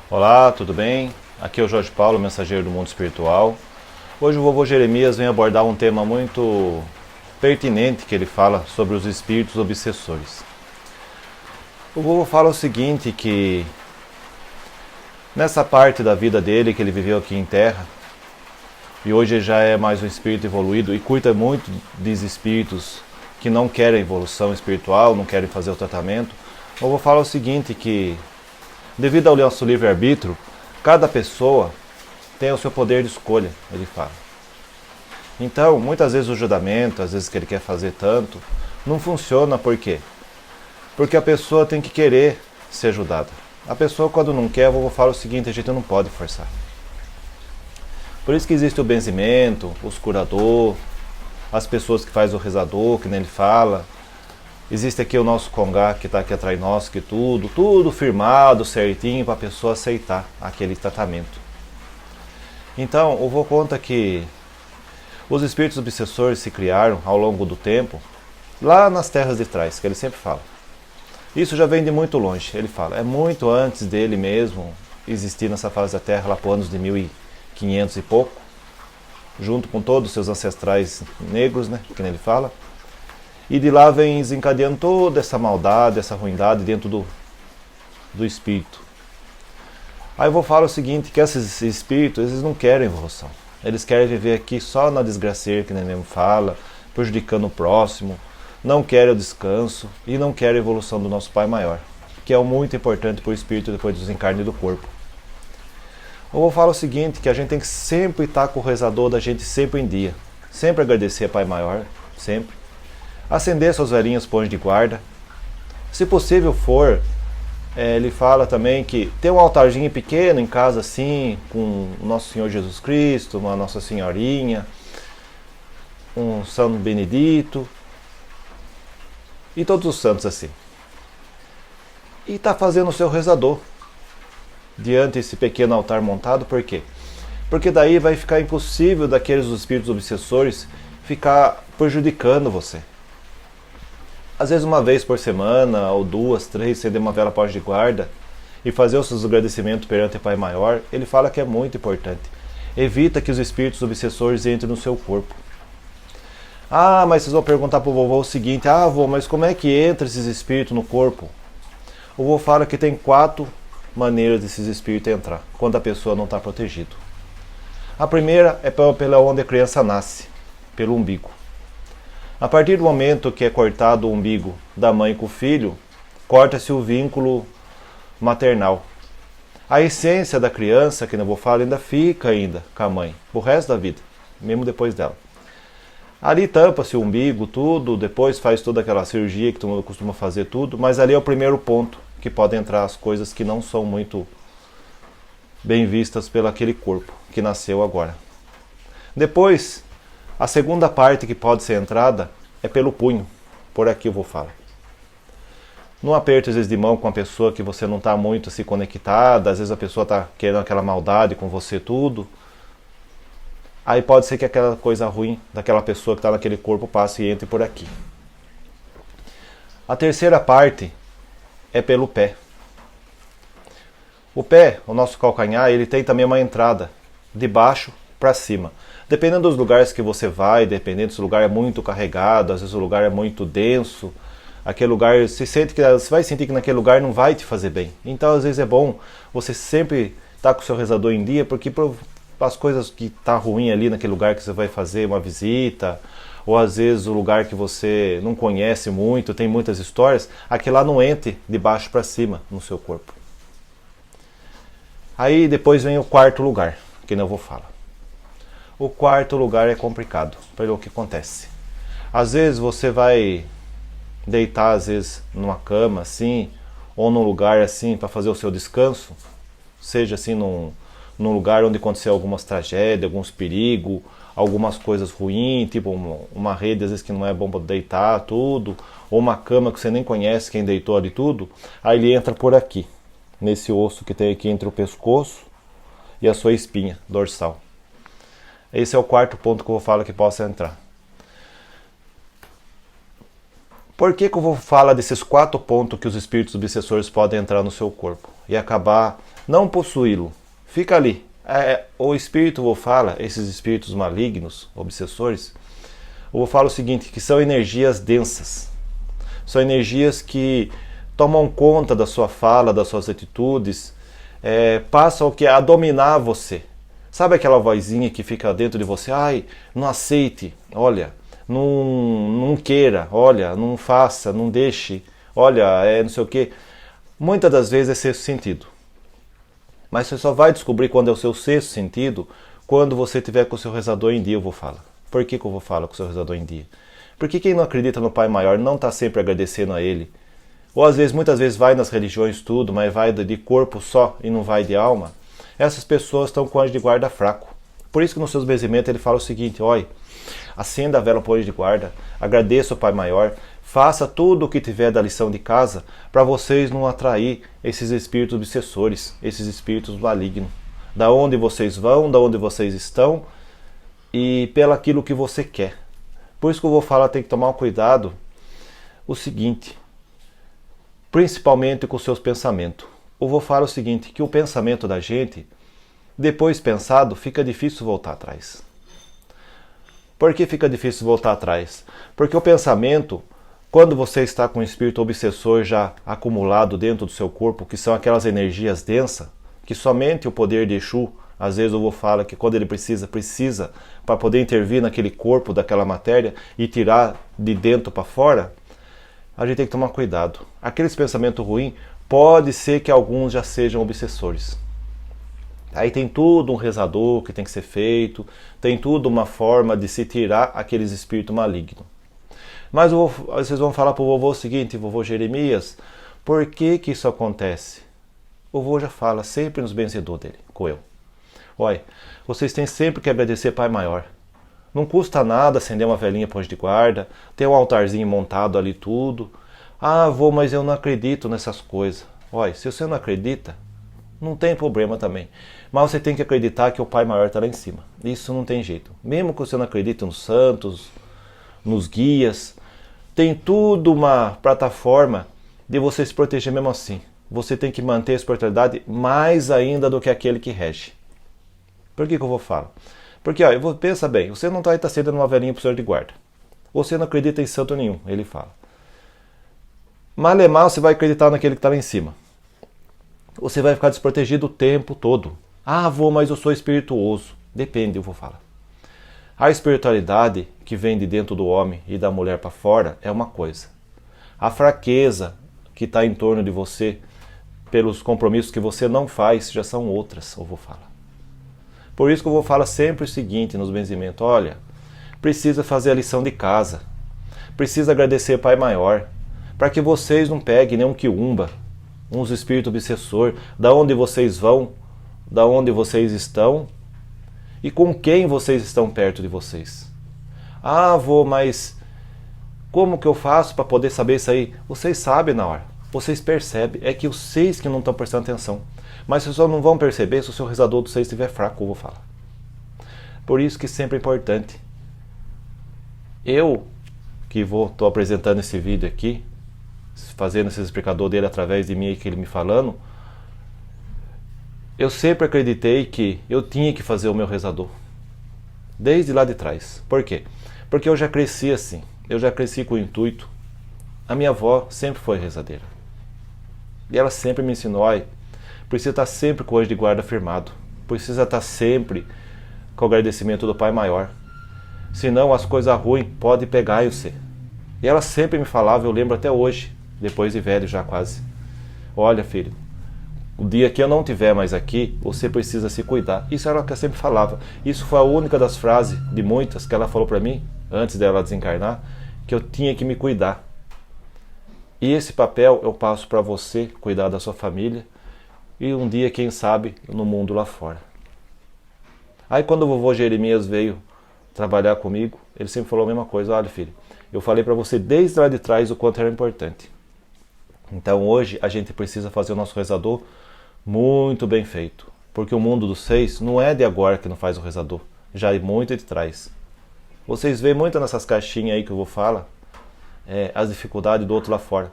Olá, tudo bem? Aqui é o Jorge Paulo, mensageiro do mundo espiritual. Hoje o vovô Jeremias vem abordar um tema muito pertinente que ele fala sobre os espíritos obsessores. O vovô fala o seguinte, que nessa parte da vida dele, que ele viveu aqui em Terra, e hoje ele já é mais um espírito evoluído e cuida muito dos espíritos que não querem evolução espiritual, não querem fazer o tratamento, o vovô fala o seguinte, que devido ao nosso livre-arbítrio, cada pessoa tem o seu poder de escolha, ele fala. Então, muitas vezes o ajudamento, às vezes que ele quer fazer tanto, não funciona. Por quê? Porque a pessoa tem que querer ser ajudada. A pessoa, quando não quer, eu falo o seguinte, a gente não pode forçar. Por isso que existe o benzimento, os curador, as pessoas que fazem o rezador, que nem ele fala. Existe aqui o nosso congá, que está aqui atrás de nós, que tudo firmado, certinho, para a pessoa aceitar aquele tratamento. Então, o vô conta que os espíritos obsessores se criaram ao longo do tempo, lá nas terras de trás, que ele sempre fala. Isso já vem de muito longe, ele fala. É muito antes dele mesmo existir nessa fase da Terra, lá para anos de 1500 e pouco, junto com todos os seus ancestrais negros, né, que nem ele fala. E de lá vem desencadeando toda essa maldade, essa ruindade dentro do espírito. Aí eu vou falar o seguinte, que esses espíritos, eles não querem evolução. Eles querem viver aqui só na desgraceira, que nem mesmo fala, prejudicando o próximo, não querem o descanso e não querem a evolução do nosso Pai Maior, que é muito importante para o espírito depois do desencarne do corpo. Eu vou falar o seguinte, que a gente tem que sempre estar com o rezador da gente sempre em dia, sempre agradecer a Pai Maior, sempre. Acender suas velhinhas pões de guarda. Se possível for, ele fala também que ter um altarzinho pequeno em casa assim, com o Nosso Senhor Jesus Cristo, uma Nossa Senhorinha, um São Benedito, e todos os santos assim. E está fazendo o seu rezador diante desse pequeno altar montado, por quê? Porque daí vai ficar impossível daqueles espíritos obsessores ficar prejudicando você. Às vezes uma vez por semana, ou duas, três, acender uma vela pós de guarda e fazer os seus agradecimentos perante o Pai Maior, ele fala que é muito importante. Evita que os espíritos obsessores entrem no seu corpo. Ah, mas vocês vão perguntar para o vovô o seguinte, vô, mas como é que entra esses espíritos no corpo? O vovô fala que tem 4 maneiras desses espíritos entrar, quando a pessoa não está protegida. A primeira é pela onde a criança nasce, pelo umbigo. A partir do momento que é cortado o umbigo da mãe com o filho, corta-se o vínculo maternal. A essência da criança, que não vou falar, ainda fica com a mãe, o resto da vida, mesmo depois dela. Ali tampa-se o umbigo, tudo, depois faz toda aquela cirurgia que todo mundo costuma fazer tudo, mas ali é o primeiro ponto que podem entrar as coisas que não são muito bem vistas pelo aquele corpo que nasceu agora. Depois, a segunda parte que pode ser entrada é pelo punho. Por aqui eu vou falar. Num aperto às vezes de mão com uma pessoa que você não está muito se conectada, às vezes a pessoa está querendo aquela maldade com você tudo. Aí pode ser que aquela coisa ruim daquela pessoa que está naquele corpo passe e entre por aqui. A terceira parte é pelo pé. O pé, o nosso calcanhar, ele tem também uma entrada de baixo para cima. Dependendo dos lugares que você vai, dependendo se o lugar é muito carregado, às vezes o lugar é muito denso, aquele lugar, você vai sentir que naquele lugar não vai te fazer bem. Então às vezes é bom você sempre estar com o seu rezador em dia, porque as coisas que tá ruim ali naquele lugar que você vai fazer uma visita, ou às vezes o lugar que você não conhece muito, tem muitas histórias, aquele lá não entre de baixo para cima no seu corpo. Aí depois vem o quarto lugar, que não vou falar. O quarto lugar é complicado, pelo que acontece. Às vezes você vai deitar, às vezes, numa cama assim, ou num lugar assim, para fazer o seu descanso, seja assim num lugar onde aconteceu algumas tragédias, alguns perigos, algumas coisas ruins, tipo uma rede às vezes que não é bom para deitar, tudo, ou uma cama que você nem conhece quem deitou ali tudo, aí ele entra por aqui, nesse osso que tem aqui entre o pescoço e a sua espinha dorsal. Esse é o quarto ponto que eu vou falar que possa entrar. Por que eu vou falar desses 4 pontos que os espíritos obsessores podem entrar no seu corpo e acabar não possuí-lo. Fica ali. O espírito, vou falar, esses espíritos malignos, obsessores, eu vou falar o seguinte, que são energias densas. São energias que tomam conta da sua fala, das suas atitudes, passam a dominar você. Sabe aquela vozinha que fica dentro de você? Ai, não aceite, olha, não queira, olha, não faça, não deixe, olha, não sei o quê. Muitas das vezes é sexto sentido. Mas você só vai descobrir quando é o seu sexto sentido, quando você tiver com o seu rezador em dia, eu vou falar. Por que eu vou falar com o seu rezador em dia? Porque quem não acredita no Pai Maior não está sempre agradecendo a Ele. Ou às vezes, muitas vezes vai nas religiões tudo, mas vai de corpo só e não vai de alma. Essas pessoas estão com o anjo de guarda fraco. Por isso que nos seus benzimentos ele fala o seguinte, olha, acenda a vela para o anjo de guarda, agradeça o Pai Maior, faça tudo o que tiver da lição de casa para vocês não atrair esses espíritos obsessores, esses espíritos malignos. Da onde vocês vão, da onde vocês estão e pelo aquilo que você quer. Por isso que eu vou falar, tem que tomar um cuidado o seguinte, principalmente com os seus pensamentos. Eu vou falar o seguinte, que o pensamento da gente, depois pensado, fica difícil voltar atrás. Por que fica difícil voltar atrás? Porque o pensamento, quando você está com o espírito obsessor já acumulado dentro do seu corpo, que são aquelas energias densas, que somente o poder de Exu, às vezes eu vou falar que quando ele precisa para poder intervir naquele corpo, daquela matéria e tirar de dentro para fora, a gente tem que tomar cuidado. Aqueles pensamentos ruins, pode ser que alguns já sejam obsessores. Aí tem tudo um rezador que tem que ser feito, tem tudo uma forma de se tirar aqueles espíritos malignos. Mas vocês vão falar para o vovô o seguinte, vovô Jeremias, por que isso acontece? O vovô já fala sempre nos benzedores dele, com eu. Olha, vocês têm sempre que agradecer Pai Maior. Não custa nada acender uma velinha para o anjo de guarda, ter um altarzinho montado ali tudo. Ah, vô, mas eu não acredito nessas coisas. Olha, se você não acredita, não tem problema também. Mas você tem que acreditar que o Pai Maior está lá em cima. Isso não tem jeito. Mesmo que você não acredite nos santos, nos guias, tem tudo uma plataforma de você se proteger mesmo assim. Você tem que manter a espiritualidade mais ainda do que aquele que rege. Por que eu vou falar? Porque, ó, pensa bem, você não está acendendo uma velhinha para o senhor de guarda. Você não acredita em santo nenhum, ele fala. Malemar, você vai acreditar naquele que está lá em cima. Você vai ficar desprotegido o tempo todo. Ah, vô, mas eu sou espirituoso. Depende, eu vou falar. A espiritualidade que vem de dentro do homem e da mulher para fora é uma coisa. A fraqueza que está em torno de você, pelos compromissos que você não faz, já são outras, eu vou falar. Por isso que eu vou falar sempre o seguinte nos benzimentos, olha, precisa fazer a lição de casa, precisa agradecer Pai Maior, para que vocês não peguem nenhum quiumba, uns espíritos obsessor, da onde vocês vão, da onde vocês estão e com quem vocês estão perto de vocês. Ah, vô, mas como que eu faço para poder saber isso aí? Vocês sabem na hora, vocês percebem, é que vocês que não estão prestando atenção. Mas vocês só não vão perceber se o seu rezador de vocês estiver fraco, eu vou falar. Por isso que sempre é importante. Eu, que estou apresentando esse vídeo aqui, fazendo esse explicador dele através de mim e que ele me falando, eu sempre acreditei que eu tinha que fazer o meu rezador. Desde lá de trás. Por quê? Porque eu já cresci assim. Eu já cresci com o intuito. A minha avó sempre foi rezadeira. E ela sempre me ensinou, olha, precisa estar sempre com o anjo de guarda firmado. Precisa estar sempre com o agradecimento do Pai Maior. Senão as coisas ruins podem pegar em você. E ela sempre me falava, eu lembro até hoje, depois de velho já quase. Olha, filho, o dia que eu não estiver mais aqui, você precisa se cuidar. Isso era o que ela sempre falava. Isso foi a única das frases, de muitas, que ela falou para mim, antes dela desencarnar, que eu tinha que me cuidar. E esse papel eu passo para você, cuidar da sua família, e um dia, quem sabe, no mundo lá fora. Aí quando o vovô Jeremias veio trabalhar comigo, ele sempre falou a mesma coisa, olha filho, eu falei para você desde lá de trás o quanto era importante. Então hoje a gente precisa fazer o nosso rezador muito bem feito, porque o mundo dos seis não é de agora que não faz o rezador, já é muito de trás. Vocês veem muito nessas caixinhas aí que eu vou falar, as dificuldades do outro lá fora.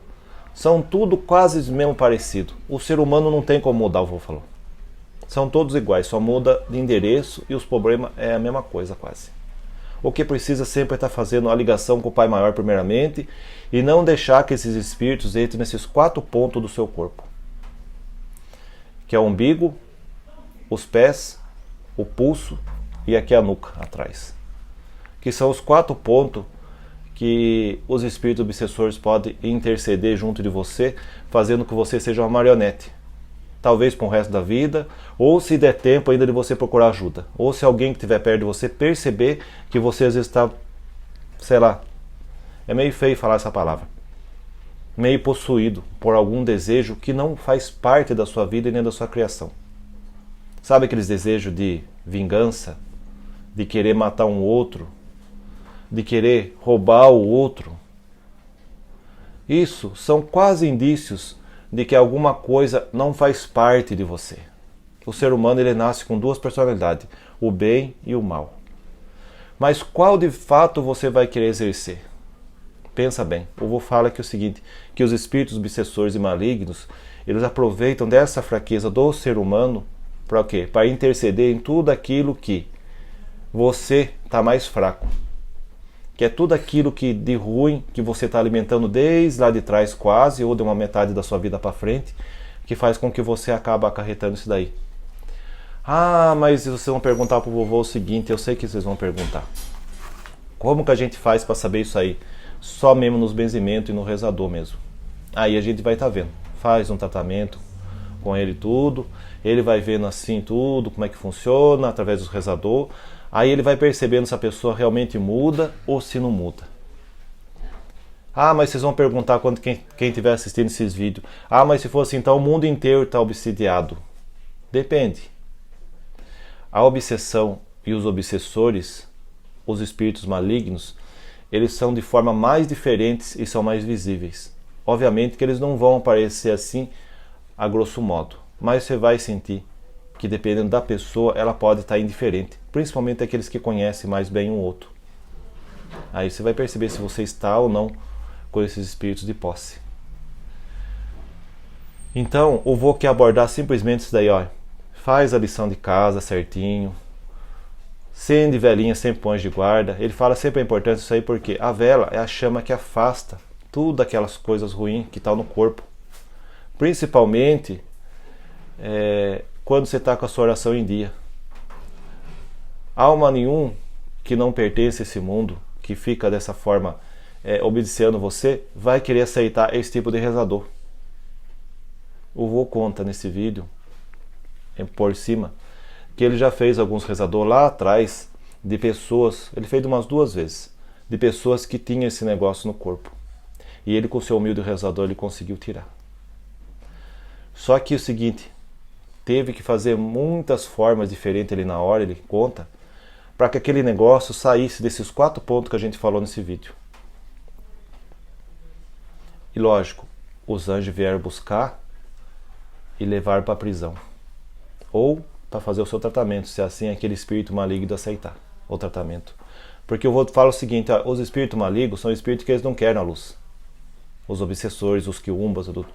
São tudo quase mesmo parecido. O ser humano não tem como mudar, o vô falou. São todos iguais, só muda de endereço e os problemas é a mesma coisa quase. O que precisa sempre é estar fazendo a ligação com o Pai Maior primeiramente e não deixar que esses espíritos entrem nesses 4 pontos do seu corpo. Que é o umbigo, os pés, o pulso e aqui a nuca atrás. Que são os 4 pontos que os espíritos obsessores podem interceder junto de você, fazendo que você seja uma marionete. Talvez para o resto da vida, ou se der tempo ainda de você procurar ajuda. Ou se alguém que estiver perto de você perceber que você às vezes está, sei lá, é meio feio falar essa palavra, meio possuído por algum desejo que não faz parte da sua vida e nem da sua criação. Sabe aqueles desejos de vingança, de querer matar um outro, de querer roubar o outro? Isso são quase indícios de que alguma coisa não faz parte de você. O ser humano ele nasce com 2 personalidades, o bem e o mal. Mas qual de fato você vai querer exercer? Pensa bem, o vô fala que é o seguinte, que os espíritos obsessores e malignos, eles aproveitam dessa fraqueza do ser humano para o quê? Para interceder em tudo aquilo que você está mais fraco. Que é tudo aquilo que de ruim que você está alimentando desde lá de trás quase, ou de uma metade da sua vida para frente, que faz com que você acabe acarretando isso daí. Ah, mas vocês vão perguntar para o vovô o seguinte, eu sei que vocês vão perguntar. Como que a gente faz para saber isso aí? Só mesmo nos benzimentos e no rezador mesmo. Aí a gente vai estar vendo. Faz um tratamento com ele tudo, ele vai vendo assim tudo, como é que funciona, através do rezador. Aí ele vai percebendo se a pessoa realmente muda ou se não muda. Ah, mas vocês vão perguntar quando quem estiver assistindo esses vídeos. Ah, mas se for assim, então o mundo inteiro está obsidiado. Depende. A obsessão e os obsessores, os espíritos malignos, eles são de forma mais diferentes e são mais visíveis. Obviamente que eles não vão aparecer assim a grosso modo, mas você vai sentir que dependendo da pessoa, ela pode estar indiferente, principalmente aqueles que conhecem mais bem um outro. Aí você vai perceber se você está ou não com esses espíritos de posse. Então, eu vou aqui abordar simplesmente isso daí, ó. Faz a lição de casa certinho, acende velinha sempre com anjo de guarda. Ele fala sempre a importância disso aí porque a vela é a chama que afasta tudo aquelas coisas ruins que estão no corpo. Principalmente quando você está com a sua oração em dia. Alma nenhum que não pertence a esse mundo, que fica dessa forma obedecendo você, vai querer aceitar esse tipo de rezador. O vô conta nesse vídeo, por cima, que ele já fez alguns rezadores lá atrás de pessoas, ele fez umas 2 vezes, de pessoas que tinham esse negócio no corpo. E ele com o seu humilde rezador ele conseguiu tirar. Só que o seguinte, teve que fazer muitas formas diferentes ali na hora, ele conta, para que aquele negócio saísse desses 4 pontos que a gente falou nesse vídeo. E lógico, os anjos vieram buscar e levar para a prisão. Ou para fazer o seu tratamento, se assim aquele espírito maligno aceitar o tratamento. Porque eu vou falar o seguinte, ó, os espíritos malignos são espíritos que eles não querem a luz. Os obsessores, os quiumbas, tudo.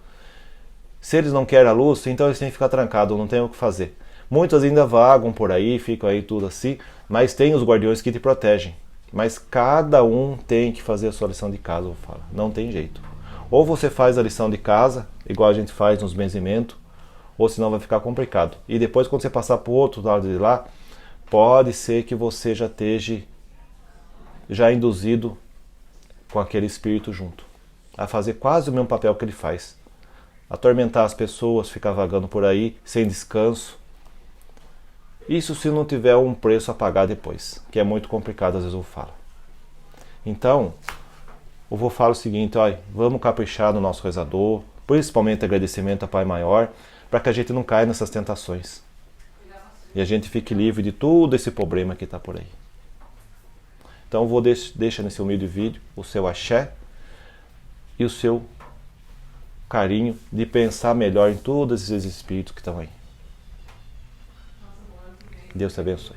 Se eles não querem a luz, então eles têm que ficar trancados, não tem o que fazer. Muitos ainda vagam por aí, ficam aí tudo assim, mas tem os guardiões que te protegem. Mas cada um tem que fazer a sua lição de casa, eu vou falar. Não tem jeito. Ou você faz a lição de casa, igual a gente faz nos benzimentos, ou senão vai ficar complicado. E depois quando você passar para o outro lado de lá, pode ser que você já esteja induzido com aquele espírito junto. A fazer quase o mesmo papel que ele faz. Atormentar as pessoas, ficar vagando por aí, sem descanso. Isso se não tiver um preço a pagar depois, que é muito complicado, às vezes eu falo. Então, eu vou falar o seguinte, ó, vamos caprichar no nosso rezador, principalmente agradecimento a Pai Maior, para que a gente não caia nessas tentações. E a gente fique livre de todo esse problema que está por aí. Então eu vou deixar nesse humilde vídeo o seu axé e o seu carinho de pensar melhor em todos esses espíritos que estão aí. Deus te abençoe.